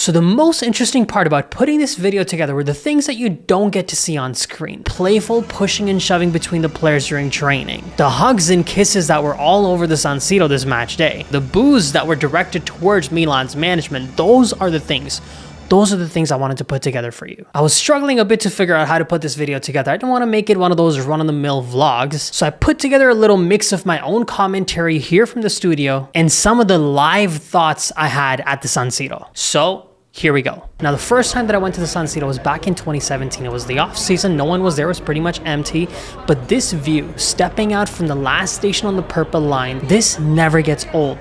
So the most interesting part about putting this video together were the things that you don't get to see on screen. Playful pushing and shoving between the players during training. The hugs and kisses that were all over the San Siro this match day. The boos that were directed towards Milan's management. Those are the things I wanted to put together for you. I was struggling a bit to figure out how to put this video together. I didn't want to make it one of those run-of-the-mill vlogs, so I put together a little mix of my own commentary here from the studio and some of the live thoughts I had at the San Siro. So here we go. Now, the first time that I went to the San Siro was back in 2017. It was the off season. No one was there. It was pretty much empty. But this view, stepping out from the last station on the purple line, this never gets old.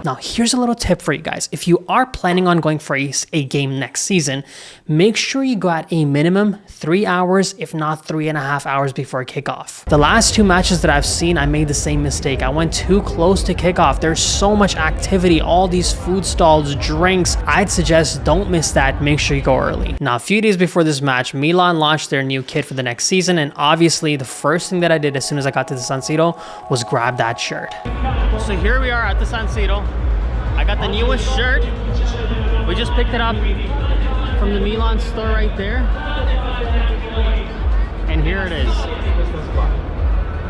Now, here's a little tip for you guys. If you are planning on going for a game next season, make sure you go at a minimum 3 hours, if not 3.5 hours before kickoff. The last 2 matches that I've seen, I made the same mistake. I went too close to kickoff. There's so much activity, all these food stalls, drinks. I'd suggest don't miss that. Make sure you go early. Now, a few days before this match, Milan launched their new kit for the next season, and obviously the first thing that I did as soon as I got to the San Siro was grab that shirt. So here we are at the San Siro. I got the newest shirt. We just picked it up from the Milan store right there. And here it is.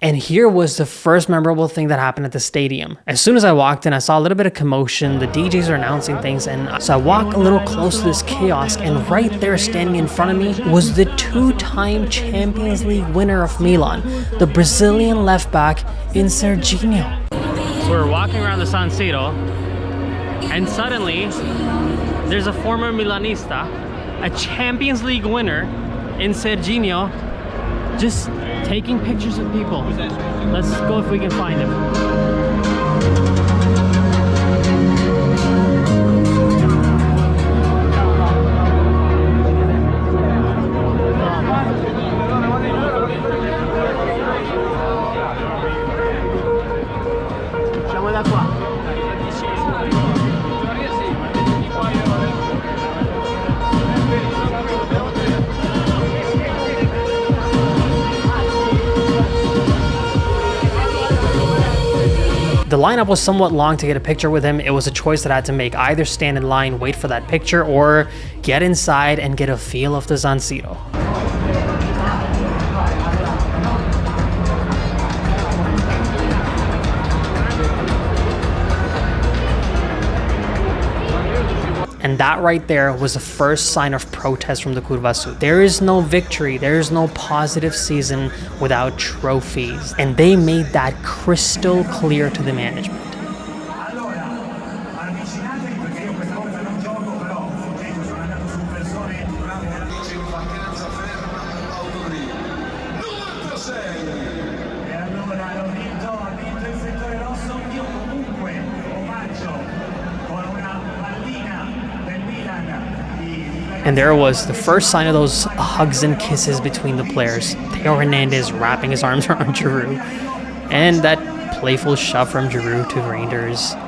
And here was the first memorable thing that happened at the stadium. As soon as I walked in, I saw a little bit of commotion. The DJs are announcing things, and so I walk a little close to this kiosk, and right there standing in front of me was the 2-time Champions League winner of Milan, the Brazilian left back in Serginho. So we're walking around the San Siro, and suddenly there's a former Milanista, a Champions League winner in Serginho, just taking pictures of people. Let's go if we can find him. The lineup was somewhat long to get a picture with him. It was a choice that I had to make. Either stand in line, wait for that picture, or get inside and get a feel of the San Siro. And that right there was the first sign of protest from the Curva Sud. There is no victory, there is no positive season without trophies. And they made that crystal clear to the management. And there was the first sign of those hugs and kisses between the players. Theo Hernandez wrapping his arms around Giroud. And that playful shove from Giroud to Reinders.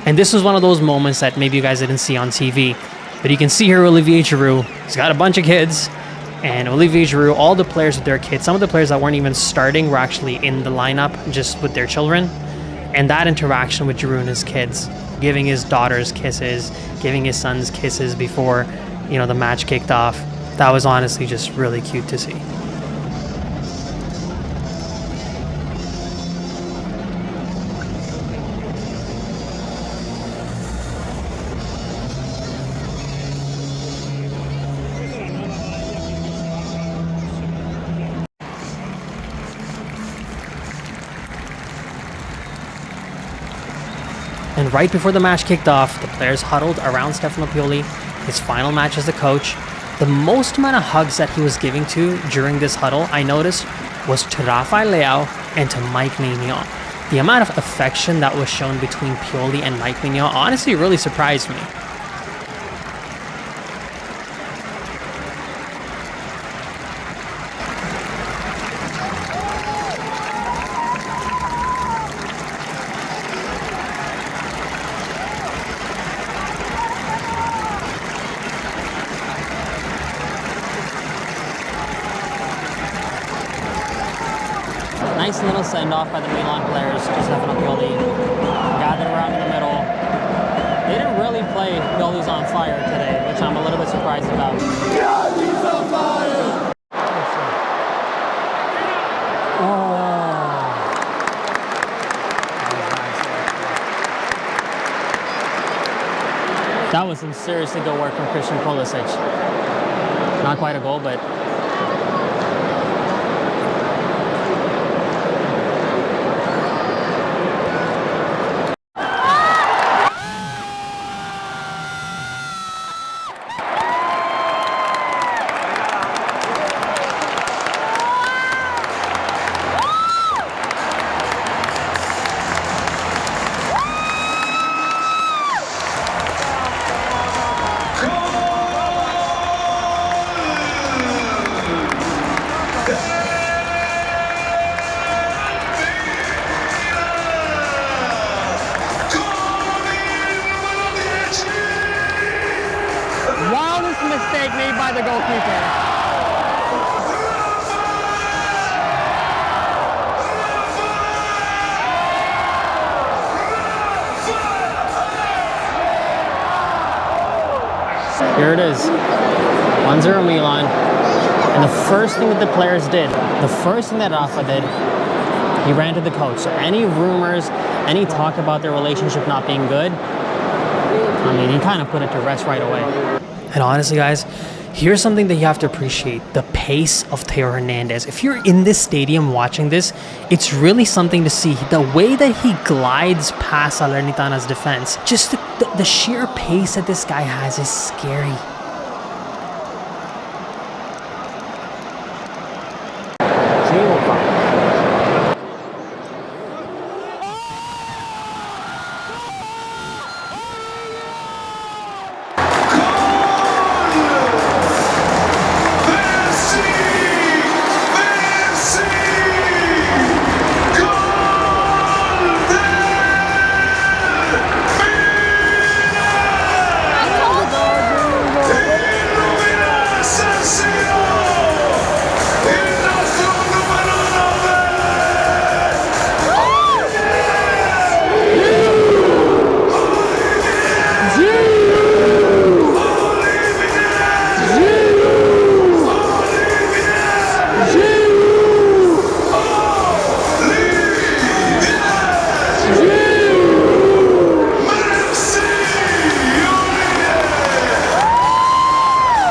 And this was one of those moments that maybe you guys didn't see on TV. But you can see here Olivier Giroud. He's got a bunch of kids. And Olivier Giroud, all the players with their kids, some of the players that weren't even starting were actually in the lineup just with their children. And that interaction with Giroud and his kids, giving his daughters kisses, giving his sons kisses before, the match kicked off. That was honestly just really cute to see. And right before the match kicked off, the players huddled around Stefano Pioli, his final match as the coach. The most amount of hugs that he was giving to during this huddle, I noticed, was to Rafael Leao and to Mike Maignan. The amount of affection that was shown between Pioli and Mike Maignan honestly really surprised me. little send-off by the Milan players to Stefano Pioli. Gathered around in the middle. They didn't really play Pioli's on fire today, which I'm a little bit surprised about. Yeah, he's on fire! That was some seriously good work from Christian Pulisic. Not quite a goal, but mistake made by the goalkeeper. Here it is, 1-0 Milan. And the first thing that the players did, the first thing that Rafa did, he ran to the coach. So any rumors, any talk about their relationship not being good, I mean, he kind of put it to rest right away. And honestly, guys, here's something that you have to appreciate. The pace of Theo Hernandez. If you're in this stadium watching this, it's really something to see. The way that he glides past Salernitana's defense, just the sheer pace that this guy has is scary.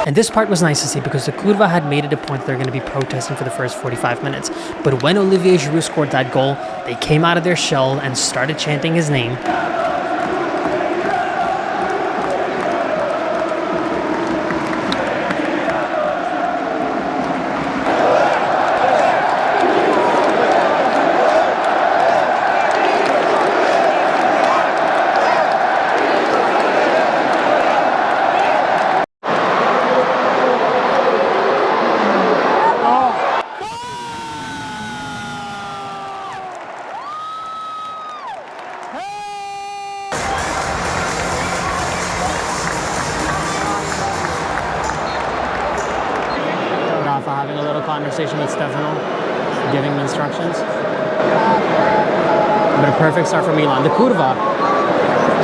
And this part was nice to see because the Curva had made it a point that they're going to be protesting for the first 45 minutes. But when Olivier Giroud scored that goal, they came out of their shell and started chanting his name. Having a little conversation with Stefano, giving him instructions. But a perfect start for Milan. The Curva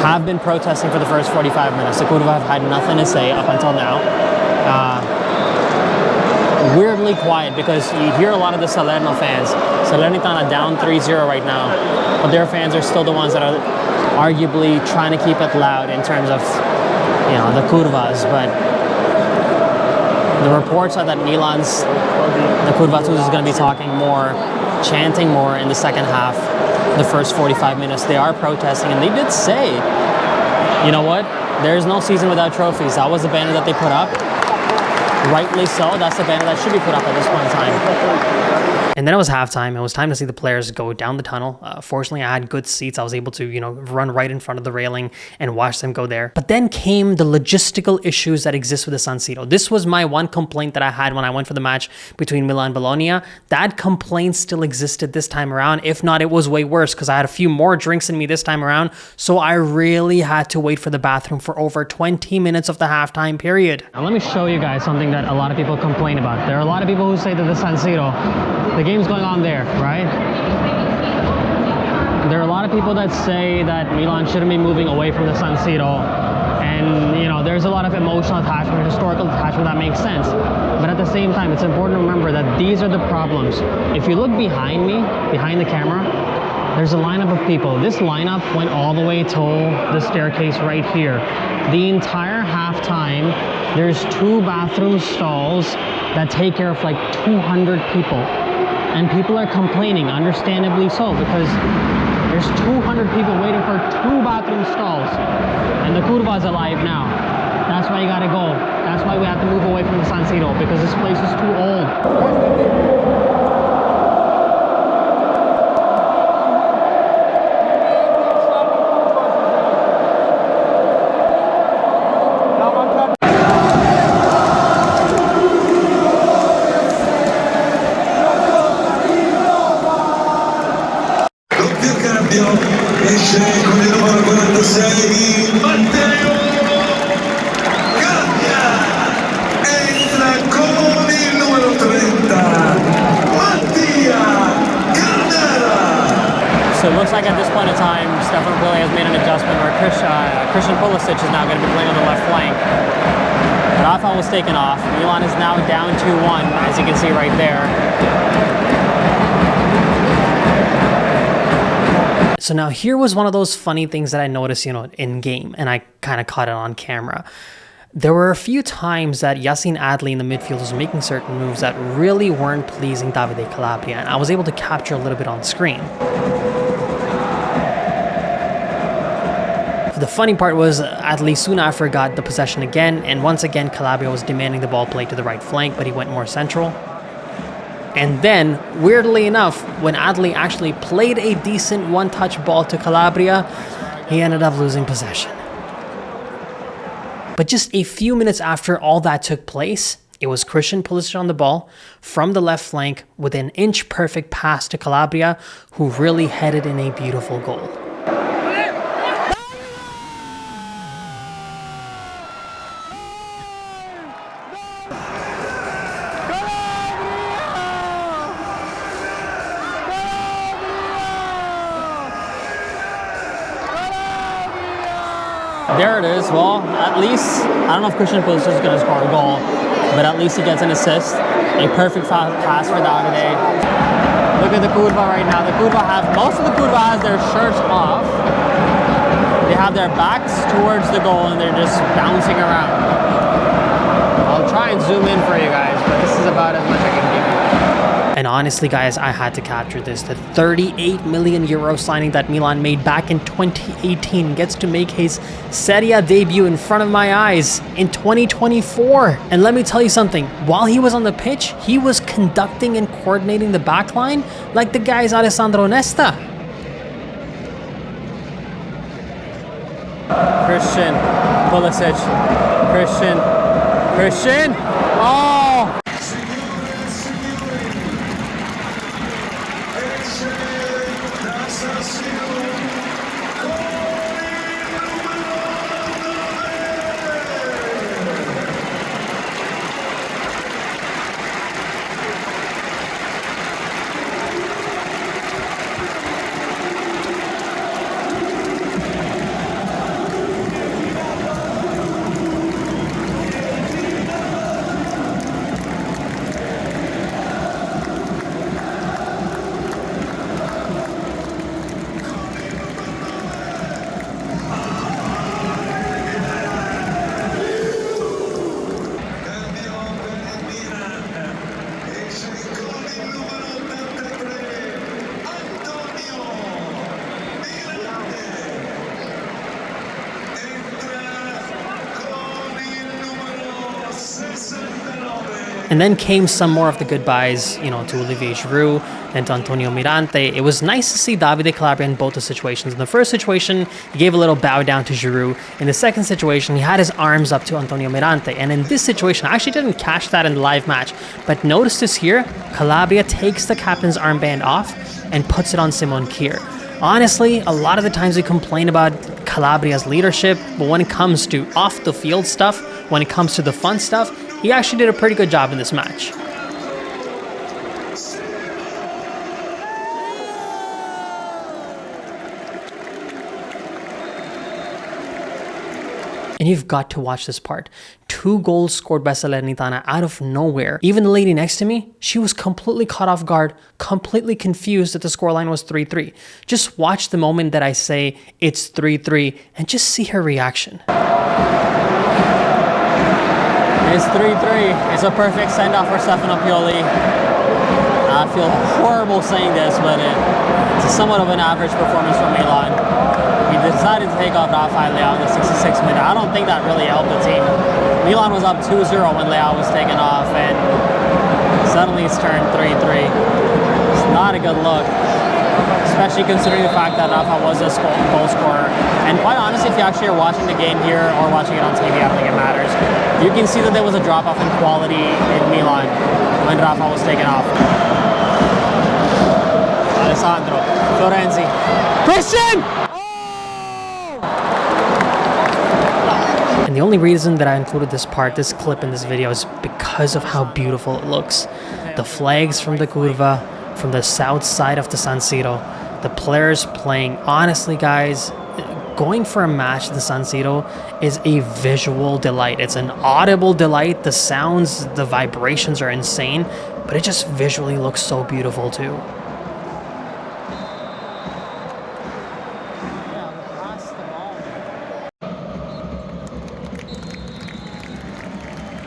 have been protesting for the first 45 minutes. The Curva have had nothing to say up until now. Weirdly quiet because you hear a lot of the Salerno fans. Salernitana down 3-0 right now, but their fans are still the ones that are arguably trying to keep it loud in terms of, you know, the Curvas. But the reports are that the Curva Sud is going to be talking more, chanting more in the second half, the first 45 minutes. They are protesting, and they did say, you know what, there's no season without trophies. That was the banner that they put up. Rightly so, that's the banner that should be put up at this point in time. And then it was halftime. It was time to see the players go down the tunnel. Fortunately, I had good seats. I was able to, run right in front of the railing and watch them go there. But then came the logistical issues that exist with the San Siro. This was my one complaint that I had when I went for the match between Milan and Bologna. That complaint still existed this time around. If not, it was way worse because I had a few more drinks in me this time around. So I really had to wait for the bathroom for over 20 minutes of the halftime period. Now let me show you guys something something that a lot of people complain about. There are a lot of people who say that the San Siro, the game's going on there, right? There are a lot of people that say that Milan shouldn't be moving away from the San Siro. And, you know, there's a lot of emotional attachment, historical attachment that makes sense. But at the same time, it's important to remember that these are the problems. If you look behind me, behind the camera, there's a lineup of people. This lineup went all the way to the staircase right here. The entire halftime, there's 2 bathroom stalls that take care of like 200 people. And people are complaining, understandably so, because there's 200 people waiting for 2 bathroom stalls. And the Curva is alive now. That's why you gotta go. That's why we have to move away from the San Siro, because this place is too old. Esce con il numero 46 di Matteo Kjaer, entra con il numero 30 Mattia Kjaer. So it looks like at this point in time, Stefano Pioli has made an adjustment where Christian Pulisic is now going to be playing on the left flank. Rafa was taken off. Milan is now down 2-1, as you can see right there. So now here was one of those funny things that I noticed, you know, in game, and I kind of caught it on camera. There were a few times that Yacine Adli in the midfield was making certain moves that really weren't pleasing Davide Calabria, and I was able to capture a little bit on screen. The funny part was Adli soon after got the possession again, and once again Calabria was demanding the ball play to the right flank, but he went more central. And then, weirdly enough, when Adli actually played a decent one-touch ball to Calabria, he ended up losing possession. But just a few minutes after all that took place, it was Christian Pulisic on the ball from the left flank with an inch-perfect pass to Calabria, who really headed in a beautiful goal. There it is. Well, at least, I don't know if Christian Pulisic is going to score a goal, but at least he gets an assist. A perfect pass for Davide. Look at the Curva right now. The Curva most of the Curva has their shirts off. They have their backs towards the goal and they're just bouncing around. I'll try and zoom in for you guys, but this is about as much I can give you. And honestly, guys, I had to capture this. The 38 million euro signing that Milan made back in 2018 gets to make his Serie A debut in front of my eyes in 2024. And let me tell you something, while he was on the pitch, he was conducting and coordinating the backline like the guys Alessandro Nesta. Christian Pulisic. Christian. Oh! San Siro And then came some more of the goodbyes, you know, to Olivier Giroud and to Antonio Mirante. It was nice to see Davide Calabria in both the situations. In the first situation, he gave a little bow down to Giroud. In the second situation, he had his arms up to Antonio Mirante. And in this situation, I actually didn't catch that in the live match, but notice this here, Calabria takes the captain's armband off and puts it on Simon Kjaer. Honestly, a lot of the times we complain about Calabria's leadership, but when it comes to off-the-field stuff, when it comes to the fun stuff, he actually did a pretty good job in this match. And you've got to watch this part. 2 goals scored by Salernitana out of nowhere. Even the lady next to me, she was completely caught off guard, completely confused that the scoreline was 3-3. Just watch the moment that I say it's 3-3 and just see her reaction. It's 3-3. It's a perfect send-off for Stefano Pioli. I feel horrible saying this, but it's a somewhat of an average performance from Milan. We decided to take off Rafael Leao in the 66th minute. I don't think that really helped the team. Milan was up 2-0 when Leao was taken off, and suddenly it's turned 3-3. It's not a good look, especially considering the fact that Rafa was a goal scorer. And quite honestly, if you actually are watching the game here or watching it on TV, I don't think it matters. You can see that there was a drop-off in quality in Milan when Rafa was taken off. Alessandro, Florenzi, Christian! And the only reason that I included this clip in this video is because of how beautiful it looks. The flags from the Curva, from the south side of the San Siro, the players playing. Honestly, guys, going for a match at the San Siro is a visual delight. It's an audible delight. The sounds, the vibrations are insane, but it just visually looks so beautiful too.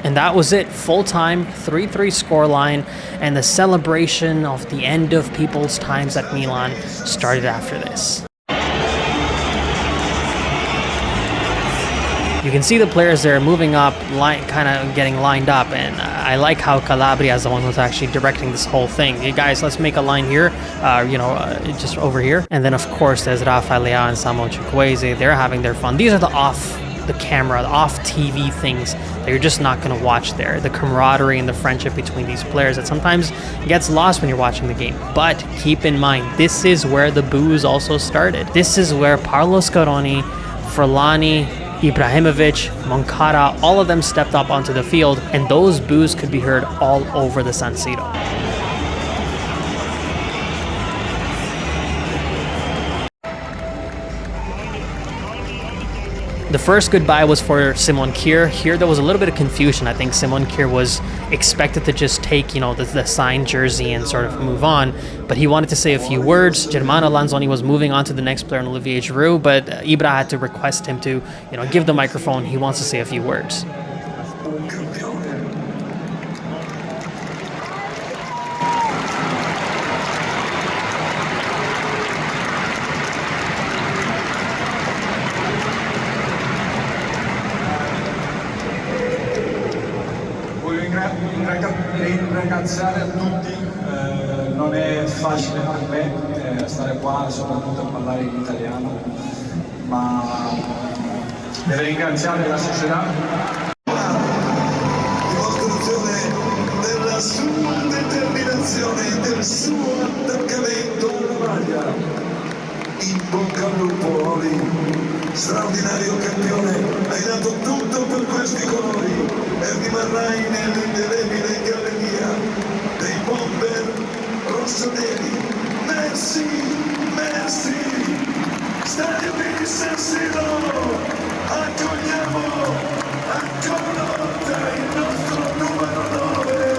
And that was it, full time, 3-3 scoreline, and the celebration of the end of people's times at Milan started after this. You can see the players there moving up, kind of getting lined up, and I like how Calabria is the one who's actually directing this whole thing. Hey guys, let's make a line here, just over here. And then of course there's Rafael Leao and Samuel Chukwueze. They're having their fun. These are the off-the-camera, the off-TV things that you're just not going to watch there. The camaraderie and the friendship between these players that sometimes gets lost when you're watching the game. But keep in mind, this is where the boos also started. This is where Paolo Scaroni, Furlani, Ibrahimovic, Moncada, all of them stepped up onto the field, and those boos could be heard all over the San Siro. The first goodbye was for Simon Kjaer. Here there was a little bit of confusion. I think Simon Kjaer was expected to just take, the signed jersey and sort of move on, but he wanted to say a few words. Germano Lanzoni was moving on to the next player, Olivier Giroud, but Ibra had to request him to, give the microphone. He wants to say a few words. Ringraziare a tutti, non è facile per me stare qua soprattutto a parlare in italiano, ma deve ringraziare la società. Dimostrazione della sua determinazione, del suo attaccamento alla maglia. In bocca al lupo, Oli, straordinario campione, hai dato tutto per questi colori e rimarrai nell'indelebile galleria dei bomber rossoneri. Merci, merci, stadio di San Siro, accogliamo ancora una volta il nostro numero 9.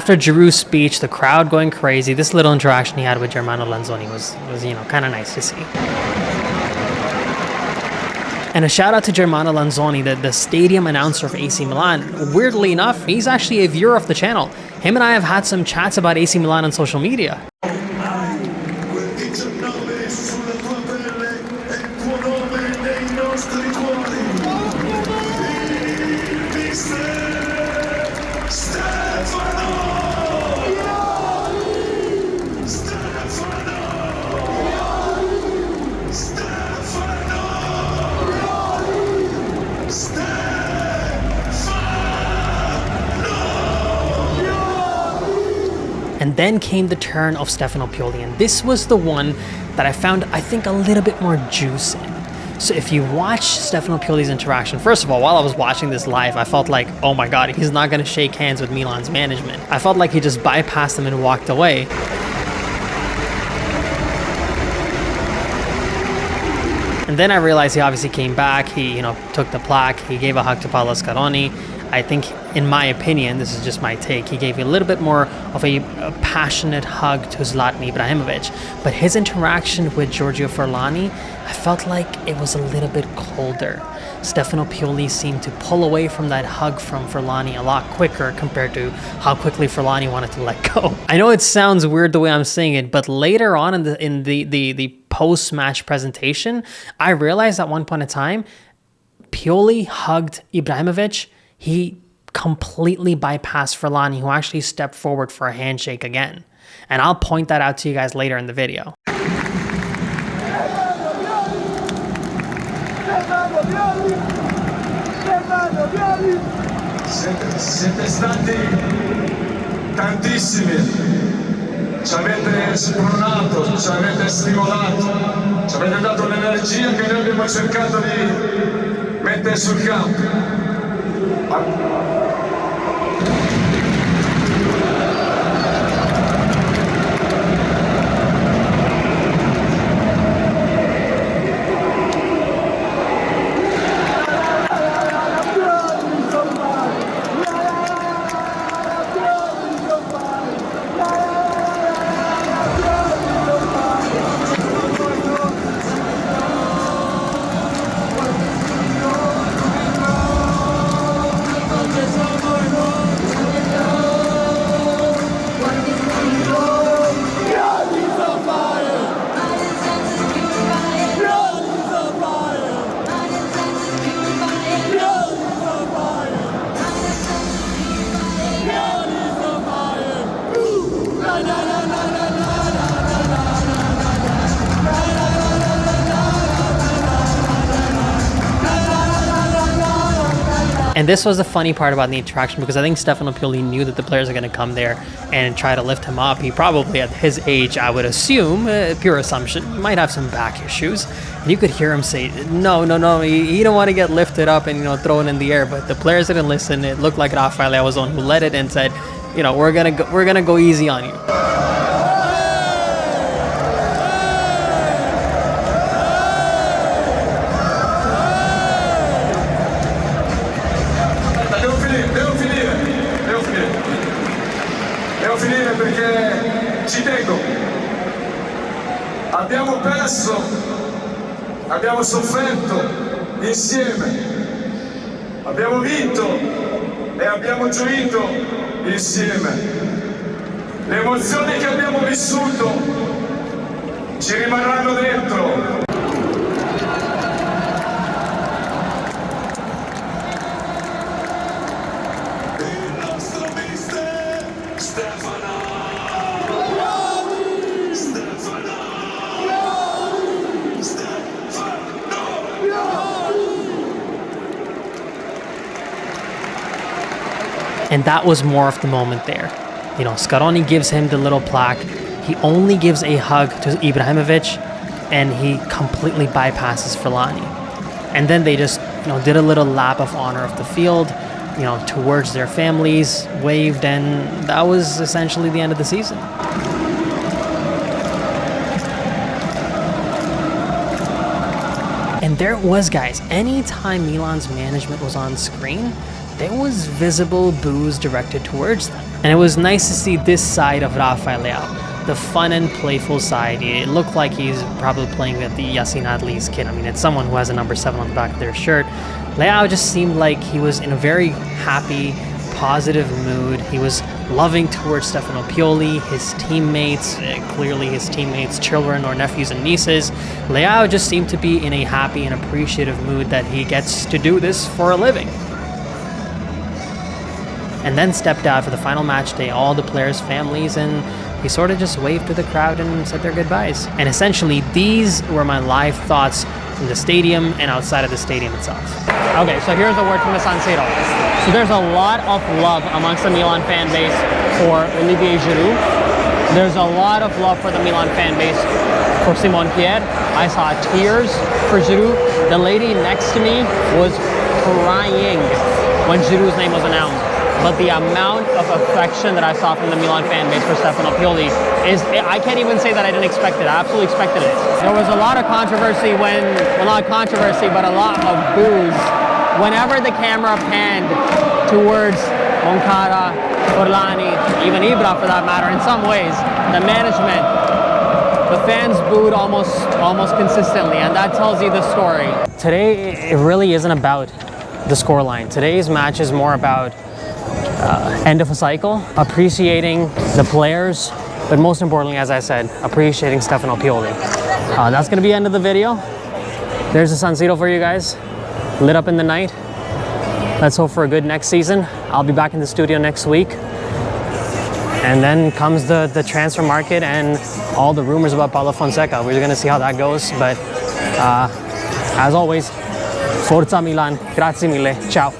After Giroud's speech, the crowd going crazy, this little interaction he had with Germano Lanzoni was kind of nice to see. And a shout out to Germano Lanzoni, the stadium announcer of AC Milan. Weirdly enough, he's actually a viewer of the channel. Him and I have had some chats about AC Milan on social media. And then came the turn of Stefano Pioli, and this was the one that I found, I think, a little bit more juice in. So if you watch Stefano Pioli's interaction, first of all, while I was watching this live, I felt like, oh my god, he's not going to shake hands with Milan's management. I felt like he just bypassed them and walked away. And then I realized he obviously came back, he took the plaque, he gave a hug to Paolo Scaroni. I think, in my opinion, this is just my take, he gave a little bit more of a passionate hug to Zlatan Ibrahimovic. But his interaction with Giorgio Furlani, I felt like it was a little bit colder. Stefano Pioli seemed to pull away from that hug from Furlani a lot quicker compared to how quickly Furlani wanted to let go. I know it sounds weird the way I'm saying it, but later on in the post-match presentation, I realized at one point in time, Pioli hugged Ibrahimovic. He completely bypassed Furlani, who actually stepped forward for a handshake again. And I'll point that out to you guys later in the video. Siete stati tantissimi, ci avete spronato, ci avete stimolato, ci avete dato l'energia che noi abbiamo cercato di mettere sul campo. And this was the funny part about the interaction, because I think Stefano Pioli knew that the players are going to come there and try to lift him up. He probably, at his age, I would assume, pure assumption, he might have some back issues. And you could hear him say, no, he don't want to get lifted up and, thrown in the air. But the players didn't listen. It looked like Raffaele was the one who led it and said, we're gonna go easy on you. Devo finire perché ci tengo. Abbiamo perso, abbiamo sofferto insieme, abbiamo vinto e abbiamo gioito insieme. Le emozioni che abbiamo vissuto ci rimarranno dentro. And that was more of the moment there. Scaroni gives him the little plaque. He only gives a hug to Ibrahimovic, and he completely bypasses Furlani. And then they just, did a little lap of honor of the field, towards their families, waved, and that was essentially the end of the season. And there it was, guys. Anytime Milan's management was on screen, there was visible boos directed towards them. And it was nice to see this side of Rafael Leao, the fun and playful side. It looked like he's probably playing with the Yassin Adli's kid. I mean, it's someone who has a number 7 on the back of their shirt. Leao just seemed like he was in a very happy, positive mood. He was loving towards Stefano Pioli, his teammates, clearly his teammates' children or nephews and nieces. Leao just seemed to be in a happy and appreciative mood that he gets to do this for a living. And then stepped out for the final match day, all the players' families, and he sort of just waved to the crowd and said their goodbyes. And essentially, these were my live thoughts from the stadium and outside of the stadium itself. Okay, so here's a word from the San Siro. So there's a lot of love amongst the Milan fan base for Olivier Giroud. There's a lot of love for the Milan fan base for Kjaer. I saw tears for Giroud. The lady next to me was crying when Giroud's name was announced. But the amount of affection that I saw from the Milan fan base for Stefano Pioli is, I can't even say that I didn't expect it. I absolutely expected it. There was a lot of controversy well, not controversy, but a lot of boos whenever the camera panned towards Moncada, Forlani, even Ibra for that matter. In some ways, the management, the fans booed almost consistently, and that tells you the story. Today, it really isn't about the scoreline. Today's match is more about end of a cycle, appreciating the players, but most importantly, as I said, appreciating Stefano Pioli. That's going to be the end of the video. There's the San Siro for you guys, lit up in the night. Let's hope for a good next season. I'll be back in the studio next week. And then comes the transfer market and all the rumors about Paulo Fonseca. We're going to see how that goes. But as always, Forza Milan. Grazie mille. Ciao.